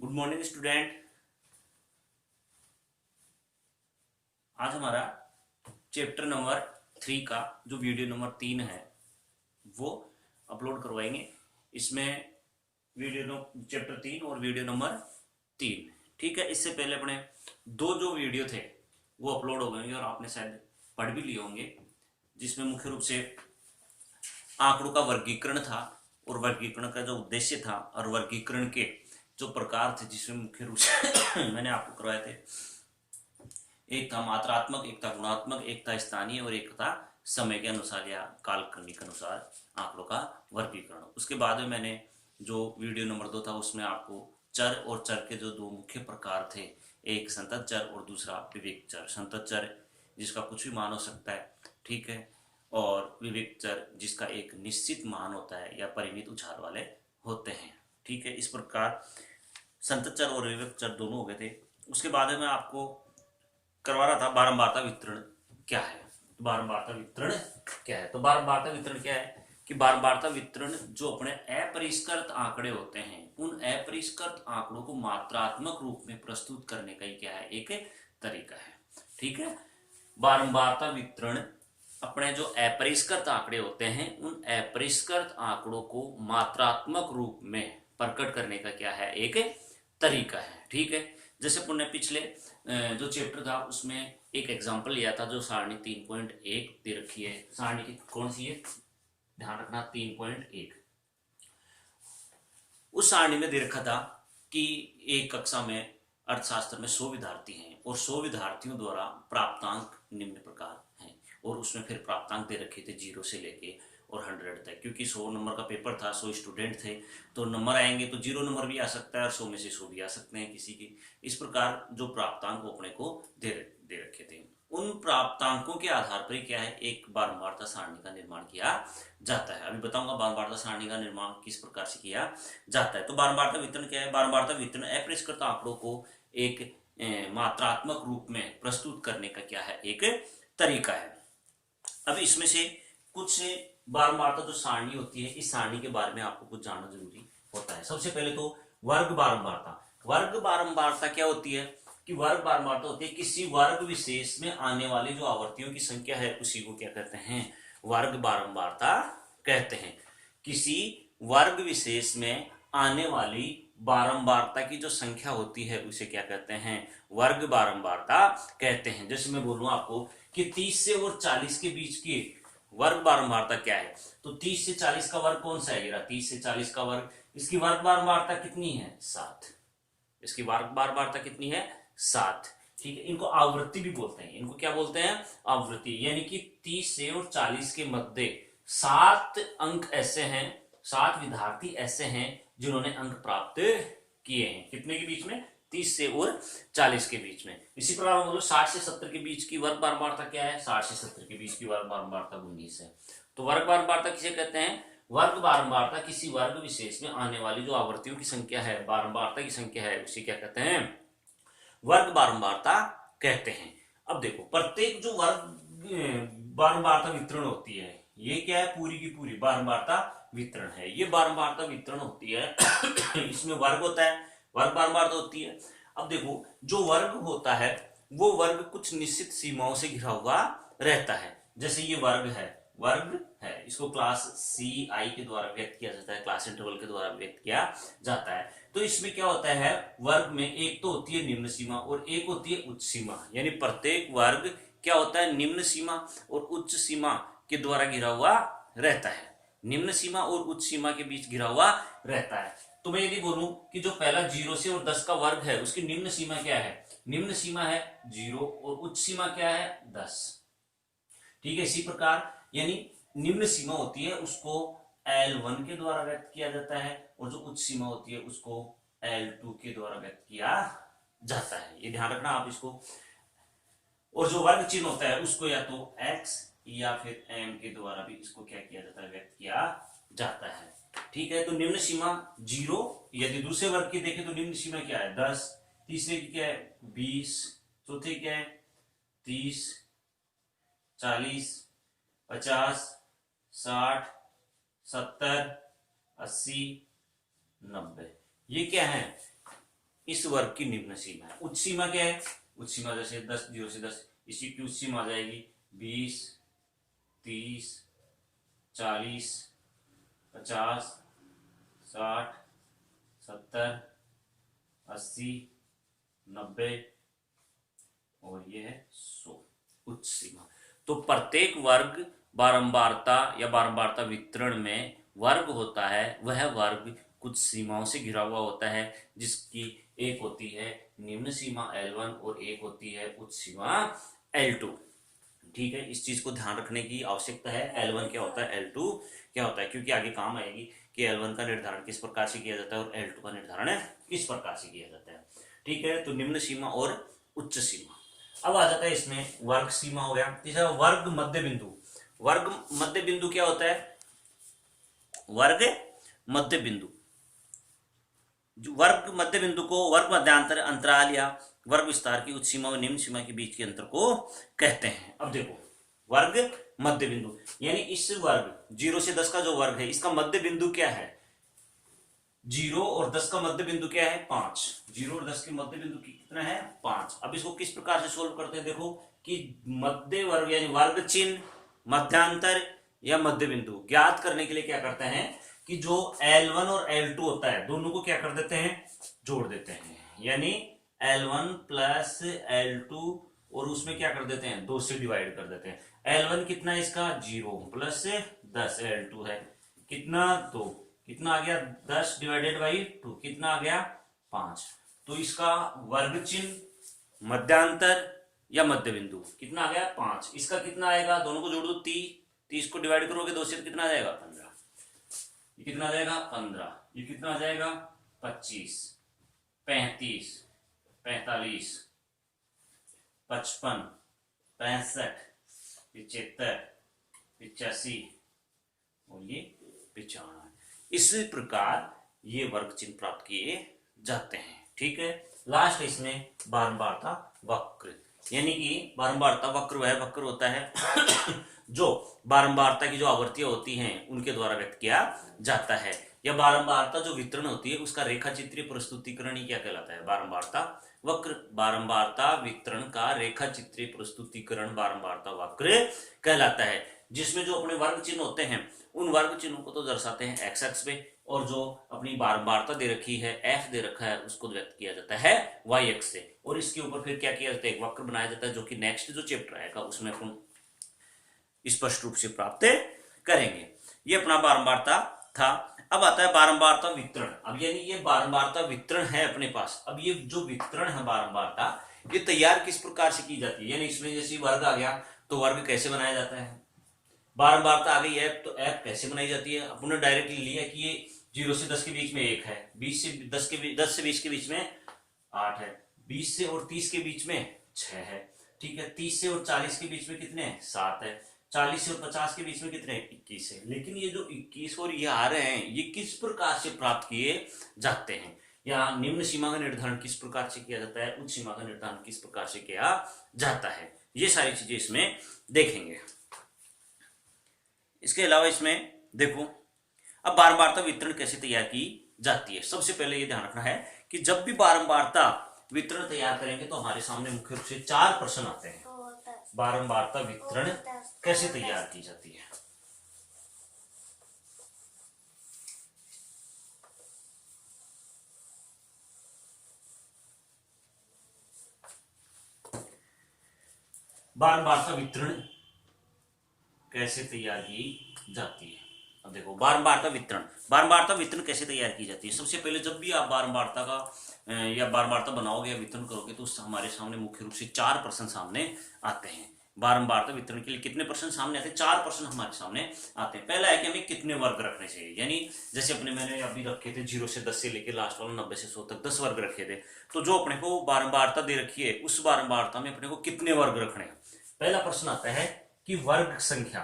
Good morning student. आज हमारा chapter number 3 का जो वीडियो नंबर 3 है वो अपलोड करवाएंगे। इसमें चैप्टर 3 और वीडियो नंबर 3, ठीक है। इससे पहले अपने दो जो वीडियो थे वो अपलोड हो गए और आपने शायद पढ़ भी लिए होंगे, जिसमें मुख्य रूप से आंकड़ों का वर्गीकरण था और वर्गीकरण का जो उद्देश्य था और वर्गीकरण के जो प्रकार थे, जिसमें मुख्य रूप से मैंने आपको करवाए थे। एक था मात्रात्मक, एक था गुणात्मक, एक था स्थानीय और एक था समय के अनुसार या कालखंड के अनुसार आंकड़ों का वर्गीकरण। उसके बाद में मैंने जो वीडियो नंबर 2 था उसमें आपको चर और चर के जो दो मुख्य प्रकार थे, एक संतत चर और दूसरा विवेक चर। संतत चर जिसका कुछ भी मान हो सकता है, ठीक है, और विवेक चर जिसका एक निश्चित मान होता है या परिमित उछाल वाले होते हैं, ठीक है। इस प्रकार संतत चर और विवेक चर दोनों हो गए थे। उसके बाद में आपको करवा रहा था बारंबारता वितरण क्या है। तो बारंबारता वितरण क्या है? तो बारंबारता वितरण क्या है कि बारंबारता वितरण जो अपने अपरिष्कृत आंकड़े होते हैं, उन अपरिष्कृत आंकड़ों को मात्रात्मक रूप में प्रस्तुत करने का ही क्या है, एक तरीका है, ठीक है। बारंबारता वितरण अपने जो अपरिष्कृत आंकड़े होते हैं, उन अपरिष्कृत आंकड़ों को मात्रात्मक रूप में प्रकट करने का क्या है, एक तरीका है, ठीक है। जैसे पुण्य पिछले जो चैप्टर था उसमें एक एग्जांपल लिया था, जो सारणी 3.1 दे रखी है। सारणी की कौन सी है, ध्यान रखना, 3.1। उस सारणी में दे रखा था कि एक कक्षा में अर्थशास्त्र में 100 विद्यार्थी हैं और 100 विद्यार्थियों द्वारा प्राप्तांक निम्न प्रकार हैं, और उसमें फिर प्राप्तांक दे रखे थे 0 से लेके और 100 तक, क्योंकि 100 नंबर का पेपर था, 100 स्टूडेंट थे, तो नंबर आएंगे तो 0 नंबर भी आ सकता है और 100 में से 100 भी आ सकते हैं किसी की। इस प्रकार जो प्राप्तांक को अपने को दे रखे थे, उन प्राप्तांकों के आधार पर क्या है, एक बारंबारता सारणी का निर्माण किया जाता है। अभी बताऊंगा बारंबारता सारणी का निर्माण किस प्रकार से किया जाता है। तो बारंबारता वितरण क्या है? बारंबारता वितरण अपरिष्कृत आंकड़ों को एक मात्रात्मक रूप में प्रस्तुत करने का क्या है, एक तरीका है। अब इसमें से कुछ बारंबारता जो सारणी होती है, इस सारणी के बारे में आपको कुछ जानना जरूरी होता है। सबसे पहले तो वर्ग बारंबारता। वर्ग बारंबारता क्या होती है कि वर्ग बारंबारता होती है किसी वर्ग विशेष में आने वाली जो आवर्तियों की संख्या है उसी को क्या कहते हैं, वर्ग बारंबारता कहते हैं। किसी वर्ग विशेष में आने वाली बारंबारता की जो संख्या होती है उसे क्या कहते हैं, वर्ग बारंबारता कहते हैं। जैसे मैं बोलूं आपको कि 30 से और 40 के बीच की वर्ग बारंबारता क्या है, तो 30 से 40 का वर्ग कौन सा है, 30 से 40 का वर्ग, इसकी वर्ग बारंबारता कितनी है, 7। इसकी वर्ग बारंबारता कितनी है, 7, ठीक है। इनको आवृत्ति भी बोलते हैं। इनको क्या बोलते हैं, आवृत्ति। यानी कि 30 से और 40 के मध्य 7 अंक ऐसे हैं, 7 विद्यार्थी ऐसे हैं जिन्होंने अंक प्राप्त किए हैं। कितने के बीच में, 30 से और 40 के बीच में। इसी प्रकार बोलो 60 से 70 के बीच की वर्ग बारंबारता क्या है, 60 से 70 के बीच की वर्ग बारंबारता 19 है। तो वर्ग बारंबारता किसे कहते हैं, वर्ग बारंबारता किसी वर्ग विशेष में आने वाली जो आवर्तियों की संख्या है, बारंबारता की संख्या है, उसे क्या कहते हैं, वर्ग बारंबारता कहते हैं। अब देखो, प्रत्येक जो वर्ग बारंबारता वितरण होती है, ये क्या है, पूरी की पूरी बारंबारता वितरण है। ये बारंबारता वितरण होती है इसमें वर्ग होता है, वर्ग बारंबारता होती है। अब देखो, जो वर्ग होता है वो वर्ग कुछ निश्चित सीमाओं से घिरा हुआ रहता है। जैसे ये वर्ग है, इसको क्लास सी आई के द्वारा व्यक्त किया जाता है, क्लास इंटरवल के द्वारा व्यक्त किया जाता है। तो इसमें क्या होता है, वर्ग में एक तो होती है निम्न सीमा और एक होती है उच्च सीमा। यानी प्रत्येक वर्ग क्या होता है, निम्न सीमा और उच्च सीमा के द्वारा घिरा हुआ रहता है। निम्न सीमा और उच्च सीमा के बीच घिरा हुआ रहता है। तो मैं यदि बोलूं कि जो पहला 0 से और 10 का वर्ग है उसकी निम्न सीमा क्या है, निम्न सीमा है 0 और उच्च सीमा क्या है, 10, ठीक है। इसी प्रकार यानी निम्न सीमा होती है उसको L1 के द्वारा व्यक्त किया जाता है और जो उच्च सीमा होती है उसको L2 के द्वारा व्यक्त किया जाता है। ये ध्यान रखना आप इसको। और जो वर्ग चिन्ह होता है उसको या तो x या फिर m के द्वारा भी इसको क्या किया जाता है, व्यक्त किया जाता है, ठीक है। तो निम्न सीमा 0, यदि दूसरे वर्ग की देखें तो निम्न सीमा क्या है, 10, तीसरे की क्या है, 20, चौथे क्या है, 30, 40, 50, 60, 70, 80, 90। ये क्या है, इस वर्ग की निम्न सीमा है। उच्च सीमा क्या है? उच्च सीमा जैसे 10, 0 से 10, इसी की उच्च सीमा आ जाएगी 20, 30, 40, 50, 60, 70, 80, 90 और ये है 100 उच्च सीमा। तो प्रत्येक वर्ग बारंबारता या बारंबारता वितरण में वर्ग होता है, वह वर्ग कुछ सीमाओं से घिरा हुआ होता है, जिसकी एक होती है निम्न सीमा L1 और एक होती है उच्च सीमा L2। ठीक है, इस चीज को ध्यान रखने की आवश्यकता है। L1 क्या होता है, L2 क्या होता है, क्योंकि आगे काम आएगी कि L1 का निर्धारण किस प्रकार से किया जाता है और L2 का निर्धारण किस प्रकार से किया जाता है। ठीक है, तो निम्न सीमा और उच्च सीमा। अब आ जाता है इसमें वर्ग सीमा हो गया। तीसरा वर्ग मध्य बिंदु। वर्ग मध्य बिंदु क्या होता है? वर्ग मध्य बिंदु, वर्ग मध्य बिंदु को वर्ग मध्यांतर अंतराल या वर्ग विस्तार की उच्च सीमा और निम्न सीमा के बीच के अंतर को कहते हैं। अब देखो, वर्ग मध्य बिंदु यानी इस वर्ग 0 से 10 का जो वर्ग है, इसका मध्य बिंदु क्या है? 0 और 10 का मध्य बिंदु क्या है? 5। 0 और 10 के मध्य बिंदु कितना है? 5। अब इसको किस प्रकार से सोल्व करते हैं? देखो कि मध्य वर्ग यानी वर्ग चिन्ह, मध्यांतर या मध्य बिंदु ज्ञात करने के लिए क्या करते हैं कि जो L1 और L2 होता है, दोनों को क्या कर देते हैं? जोड़ देते हैं। यानी L1 प्लस L2 और उसमें क्या कर देते हैं? 2 से डिवाइड कर देते हैं। L1 कितना है इसका? 0 प्लस 10 L2 है कितना? 2। कितना आ गया? 10 डिवाइडेड बाई 2 कितना आ गया? 5। तो इसका वर्ग चिन्ह, मध्यांतर या मध्य बिंदु कितना आ गया? 5। इसका कितना आएगा? दोनों को जोड़ दो 30, 30 को डिवाइड करोगे 2 से तो कितना आ जाएगा? 15। ये कितना आ जाएगा? 15। ये कितना आ जाएगा? 25, 35, 45, 55, 65, 75, 85 और ये 95। इस प्रकार ये वर्ग चिन्ह प्राप्त किए जाते हैं। ठीक है, लास्ट इसमें बारंबारता वक्र, यानी कि बारंबारता वक्र वह वक्र होता है जो बारंबारता की जो आवृत्तियां होती हैं उनके द्वारा व्यक्त किया जाता है। या बारंबारता जो वितरण होती है उसका रेखा चित्रीय प्रस्तुतिकरण ही क्या कहलाता है? बारंबारता वक्र। बारंबारता वितरण का रेखा चित्रीय प्रस्तुतिकरण बारंबारता वक्र कहलाता है, जिसमें जो अपने वर्ग चिन्ह होते हैं उन वर्ग चिन्हों को तो दर्शाते हैं एक्स एक्स पे, और जो अपनी बारंबारता दे रखी है, एफ दे रखा है, उसको व्यक्त किया जाता है वाई एक्स से। और इसके ऊपर फिर क्या किया जाता है? एक वक्र बनाया जाता है, जो कि नेक्स्ट जो चैप्टर आएगा उसमें अपन स्पष्ट रूप से प्राप्त करेंगे। ये अपना बारंबारता था। अब आता है बारंबारता वितरण। अब यानी ये बारंबारता वितरण है अपने पास। अब ये जो वितरण है बारंबारता, ये तैयार किस प्रकार से की जाती है? यानी इसमें जैसे वर्ग आ गया तो वर्ग कैसे बनाया जाता है? बारंबारता आ गई एफ, तो एफ कैसे बनाई जाती है? अपने डायरेक्टली लिया कि ये 0 से 10 के बीच में 1 है, 20 से 10 के 10 से 20 के बीच में 8 है, 20 से और 30 के बीच में 6 है। ठीक है, 30 से और 40 के बीच में कितने हैं? 7 है। 40 से और 50 के बीच में कितने? 21 है। लेकिन ये जो 21 और ये आ रहे हैं, ये किस प्रकार से प्राप्त किए जाते हैं? या निम्न सीमा का निर्धारण किस प्रकार से किया जाता है? उच्च सीमा का निर्धारण किस प्रकार से किया जाता है? ये सारी चीजें इसमें देखेंगे। इसके अलावा इसमें देखो, अब बारंबारता वितरण कैसे तैयार की जाती है? सबसे पहले ये ध्यान रखना है कि जब भी बारंबारता वितरण तैयार करेंगे तो हमारे सामने मुख्य रूप से 4 प्रश्न आते हैं। बारंबारता वितरण कैसे तैयार की जाती है? बारंबारता वितरण कैसे तैयार की जाती है? अब देखो, बारंबारता वितरण कैसे तैयार की जाती है? सबसे पहले जब भी आप बारंबारता का या बारंबारता बनाओगे या वितरण करोगे तो हमारे सामने मुख्य रूप से 4 प्रश्न सामने आते हैं। बारंबारता वितरण के लिए कितने प्रश्न सामने आते हैं? 4 प्रश्न हमारे सामने आते हैं। पहला है कि हमें कितने वर्ग रखने चाहिए, यानी जैसे अपने मैंने अभी रखे थे 0 से 10 से लेकर लास्ट वाला 90 से 100 तक 10 वर्ग रखे थे। तो जो अपने को बारंबारता दे रखी है उस बारंबारता में अपने को कितने वर्ग रखने हैं? पहला प्रश्न आता है कि वर्ग संख्या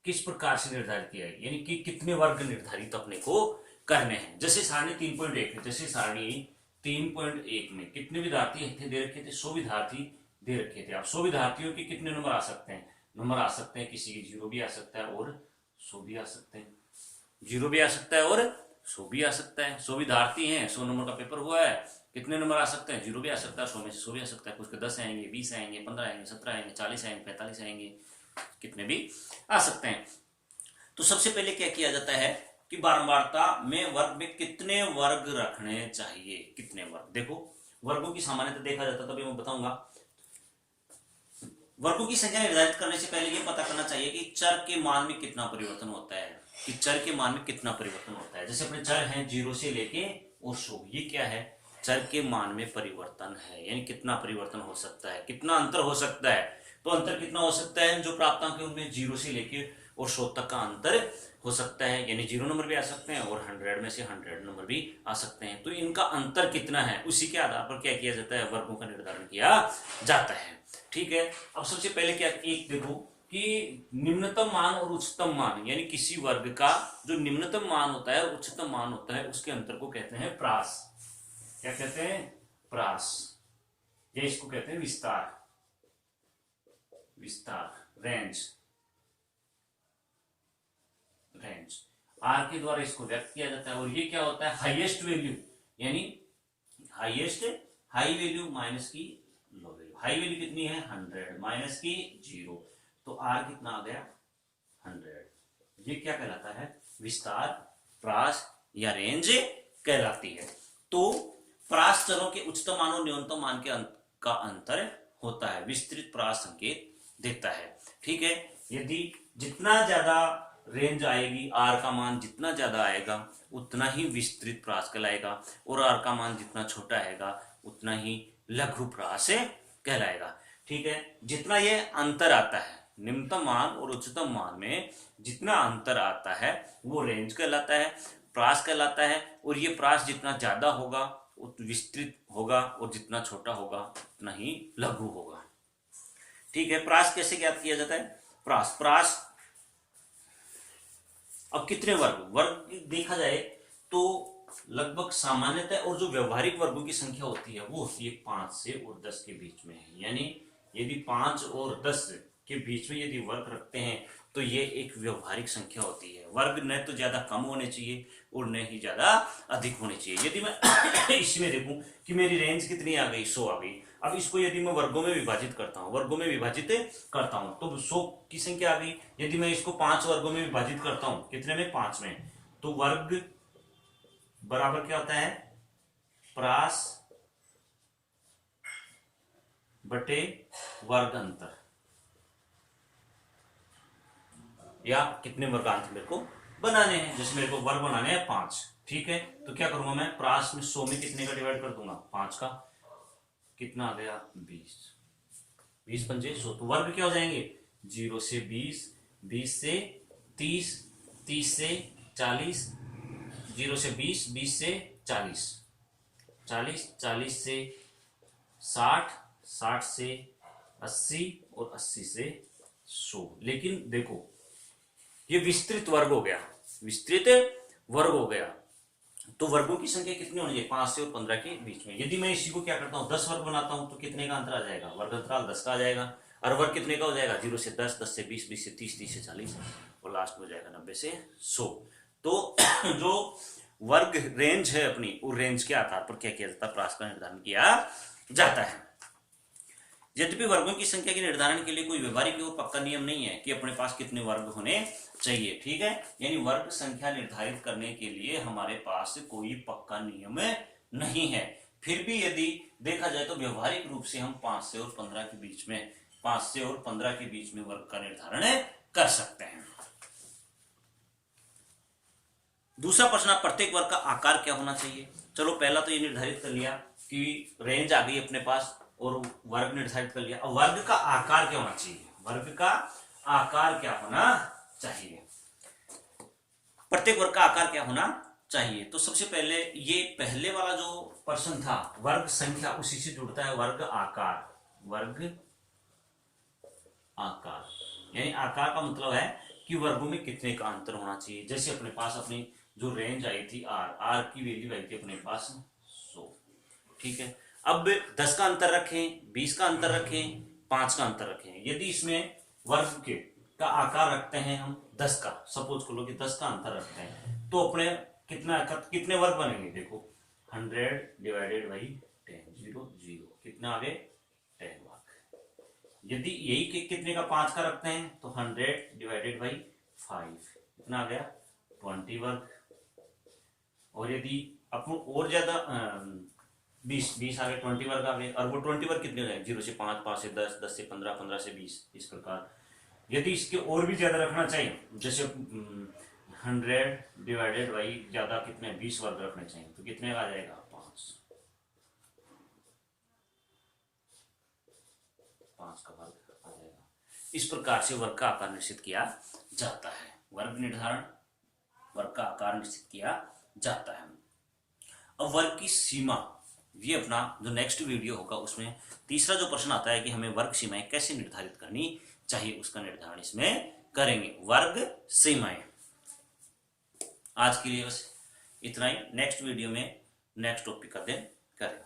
किस प्रकार से निर्धारित किया है, यानी कि कितने वर्ग निर्धारित अपने को करने हैं। जैसे सारणी 3.1 है, जैसे सारणी 3.1 में कितने विद्यार्थी थे दे रखे थे? 100 विद्यार्थी दे रखे थे। अब 100 विद्यार्थियों के कितने नंबर आ सकते हैं? नंबर आ सकते हैं, किसी की 0 भी आ सकता है और 100 भी आ सकते हैं। 0 भी आ सकता है और 100 भी आ सकता है। 100 विद्यार्थी हैं, 100 नंबर का पेपर हुआ है, कितने नंबर आ सकते हैं? 0 भी आ सकता है, 100 में से 100 भी आ सकता है, कुछ के 10 आएंगे, 20 आएंगे, 15 आएंगे, 17 आएंगे, 40 आएंगे, 45 आएंगे, कितने भी आ सकते हैं। तो सबसे पहले क्या किया जाता है कि बारंबारता में वर्ग में कितने वर्ग रखने चाहिए, कितने वर्ग। देखो वर्गों की सामान्यतः देखा जाता है, तभी मैं बताऊंगा। वर्गों की संख्या निर्धारित करने से पहले यह पता करना चाहिए कि चर के मान में कितना परिवर्तन होता है, कि चर के मान में कितना परिवर्तन होता है। जैसे अपने चर हैं 0 से लेके और 100, ये क्या है? चर के मान में परिवर्तन है, यानी कितना परिवर्तन हो सकता है, कितना अंतर हो सकता है। तो अंतर कितना हो सकता है? जो प्राप्तांक है उनमें 0 से लेके और 100 तक का अंतर हो सकता है, यानी 0 नंबर भी आ सकते हैं और 100 में से 100 नंबर भी आ सकते हैं। तो इनका अंतर कितना है, उसी के आधार पर क्या किया जाता है? वर्गों का निर्धारण किया जाता है। ठीक है। अब सबसे पहले क्या, एक देखो कि निम्नतम मान और उच्चतम मान, यानी किसी वर्ग का जो निम्नतम मान होता है और उच्चतम मान होता है, उसके अंतर को कहते हैं प्रास। क्या कहते हैं? प्रास। या इसको कहते हैं विस्तार, विस्तार, रेंज, रेंज। आर के द्वारा इसको व्यक्त किया जाता है। और ये क्या होता है? हाईएस्ट वैल्यू, यानी हाईएस्ट, हाई वैल्यू माइनस की लो वैल्यू। हाई वैल्यू कितनी है? 100 माइनस की 0, तो आर कितना आ गया? 100। ये क्या कहलाता है? विस्तार, प्रास या रेंज कहलाती है। तो प्रास चरों के उच्चतम मान और न्यूनतम मान के का अंतर होता है, विस्तृत प्रास संकेत देता है। ठीक है। यदि जितना ज्यादा रेंज आएगी, आर का मान जितना ज्यादा आएगा उतना ही विस्तृत प्रास कहलाएगा, और आर का मान जितना छोटा आएगा उतना ही लघु प्रास कहलाएगा। ठीक है। जितना ये अंतर आता है निम्नतम मान और उच्चतम मान में, जितना अंतर आता है वो रेंज कहलाता है, प्रास कहलाता है। और ये प्रास जितना ज्यादा होगा विस्तृत होगा, और जितना छोटा होगा उतना ही लघु होगा। ठीक है। प्रास कैसे ज्ञात किया जाता है? प्रास, प्रास अब कितने वर्ग, वर्ग देखा जाए तो लगभग सामान्यतः, और जो व्यवहारिक वर्गों की संख्या होती है वो होती है 5 से और 10 के बीच में। यानी यदि 5 और 10 के बीच में यदि वर्ग रखते हैं तो ये एक व्यवहारिक संख्या होती है। वर्ग न तो ज्यादा कम होने चाहिए और न ही ज्यादा अधिक होने चाहिए। यदि मैं इसमें देखूं कि मेरी रेंज कितनी आ गई, 100 आ गई, अब इसको यदि मैं वर्गों में विभाजित करता हूं, वर्गों में विभाजित करता हूं तो 100 की संख्या आ गई। यदि मैं इसको 5 वर्गों में विभाजित करता हूं, कितने में? 5 में, तो वर्ग बराबर क्या होता है? प्रास बटे वर्ग अंतर, या कितने वर्गांत मेरे को बनाने हैं। जैसे मेरे को वर्ग बनाने हैं 5, ठीक है। तो क्या करूंगा मैं? प्रास में 100 में कितने का डिवाइड कर दूंगा? 5 का। कितना आ गया? 20, 20 पंजे 100। तो वर्ग क्या हो जाएंगे? 0 से 20, 20 से 30, 30 से 40, 0 से 20, 20 से 40, 40, 40 से 60, 60 से 80 और 80 से 100। लेकिन देखो ये विस्तृत वर्ग हो गया, विस्तृत वर्ग हो गया। तो वर्गों की संख्या कितनी होनी चाहिए? 5 से और 15 के बीच में। यदि मैं इसी को क्या करता हूं 10 वर्ग बनाता हूं तो कितने का अंतर आ जाएगा? वर्ग अंतराल 10 का आ जाएगा। और वर्ग कितने का हो जाएगा? 0 से 10, 10 से 20, 20 से 30, 30 से 40 और लास्ट में हो जाएगा 90 से 100। तो जो वर्ग रेंज है अपनी, वो रेंज के आधार पर क्या किया जाता है? प्रास का निर्धारण किया जाता है। यद्यपि वर्गों की संख्या के निर्धारण के लिए कोई व्यवहारिक और पक्का नियम नहीं है कि अपने पास कितने वर्ग होने चाहिए। ठीक है। यानी वर्ग संख्या निर्धारित करने के लिए हमारे पास कोई पक्का नियम नहीं है। फिर भी यदि देखा जाए तो व्यवहारिक रूप से हम 5 से और 15 के बीच में, 5 से और 15 के बीच में वर्ग का निर्धारण कर सकते हैं। दूसरा प्रश्न, प्रत्येक वर्ग का आकार क्या होना चाहिए? चलो पहला तो ये निर्धारित कर लिया कि रेंज आ गई अपने पास और वर्ग निर्धारित कर लिया। अब वर्ग का आकार क्या होना चाहिए? वर्ग का आकार क्या होना चाहिए? प्रत्येक वर्ग का आकार क्या होना चाहिए? तो सबसे पहले ये पहले वाला जो प्रश्न था वर्ग संख्या, उसी से जुड़ता है वर्ग आकार। वर्ग आकार यानी आकार का मतलब है कि वर्गों में कितने का अंतर होना चाहिए। जैसे अपने पास अपनी जो रेंज आई थी आर, आर की वैल्यू आई थी अपने पास 100, ठीक है। अब 10 का अंतर रखें, 20 का अंतर रखें, 5 का अंतर रखें। यदि इसमें वर्ग के का आकार रखते हैं हम 10 का, सपोज कर लो कि 10 का अंतर रखते हैं, तो अपने कितने वर्ग बनेंगे देखो, 100 डिवाइडेड बाई 10, 0 0, कितना आ गए 10 वर्ग। यदि यही कितने का 5 का रखते हैं तो 100 डिवाइडेड बाई 5, कितना आ गया 20 वर्ग। और यदि अपन और ज्यादा 20 आ गए, 20 वर्ग आ गए। और वो 20 वर्ग कितने हो जाए, 0 से 5, 5 से 10, 10 से 15, 15 से 20, इस प्रकार। यदि इसके और भी ज्यादा रखना चाहिए, जैसे 100 डिवाइडेड बाई ज्यादा कितने 20 वर्ग रखने चाहिए, तो कितने का आ जाएगा 5 का वर्ग आ जाएगा। इस प्रकार से वर्ग का आकार निश्चित किया जाता है। वर्ग निर्धारण, वर्ग का आकार निश्चित किया जाता है। अब वर्ग की सीमा, ये अपना जो नेक्स्ट वीडियो होगा उसमें तीसरा जो प्रश्न आता है कि हमें वर्ग सीमाएं कैसे निर्धारित करनी चाहिए, उसका निर्धारण इसमें करेंगे। वर्ग सीमाएं। आज के लिए बस इतना ही। नेक्स्ट वीडियो में नेक्स्ट टॉपिक का अध्ययन करेंगे।